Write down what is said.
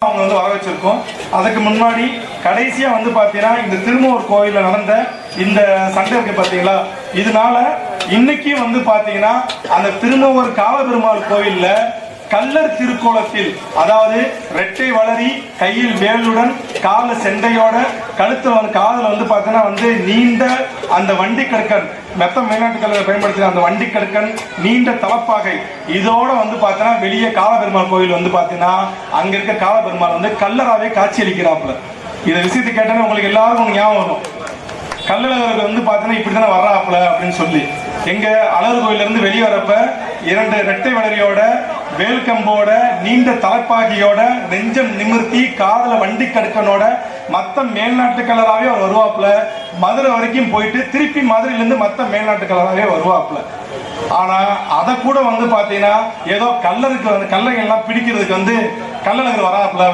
அவங்க வந்து வர வச்சிருக்கோம். அதுக்கு முன்னாடி கடைசியா வந்து பாத்தீங்கன்னா இந்த திருமூர் கோயில்ல நடந்த இந்த சண்டை இருக்கு பாத்தீங்களா, இதனால இன்னைக்கு வந்து பாத்தீங்கன்னா அந்த திருமூர் காலபெருமாள் கோயில்ல கல்லர் திருக்கோலத்தில், அதாவது ரெட்டை வளரி கையில் வேலுடன் கால செண்டையோட கழுத்துல வந்து காதல வந்து பாத்தீங்கன்னா வந்து நீண்ட அந்த வண்டி கற்கன், மெத்த மேல்நாட்டு கல்ல பயன்படுத்தின அந்த வண்டி கற்கன், நீண்ட தலப்பாகை, இதோட வந்து பாத்தீங்கன்னா வெளியே காலபெருமாள் கோயில் வந்து பாத்தீங்கன்னா அங்க இருக்க காலபெருமாள் வந்து கல்லராவே காட்சி அளிக்கிறாப்புல. இதை விஷயத்தை கேட்டாலே உங்களுக்கு எல்லாருக்கும் ஞாபகம் வரும். கல்லழகருக்கு வந்து பாத்தீங்கன்னா இப்படித்தானே வர்றாப்புல அப்படின்னு சொல்லி. எங்க அழகர் கோயில இருந்து வெளியே வரப்ப இரண்டு ரெட்டை வளரியோட வேல்கம்போட நீண்ட தலைப்பாகியோட நெஞ்சம் நிமிர்த்தி காதல வண்டி கடுக்கனோட மத்த மேல்நாட்டு கலராவே அவர் வருவாப்புல. மதுரை வரைக்கும் போயிட்டு திருப்பி மதுரையில இருந்து மத்த மேல்நாட்டு கலராவே வருவாப்புல. ஆனா அத கூட வந்து பாத்தீங்கன்னா ஏதோ கல்லருக்கு வந்து கல்லறைகள் எல்லாம் பிடிக்கிறதுக்கு வந்து கள்ளழகர் வராப்புல.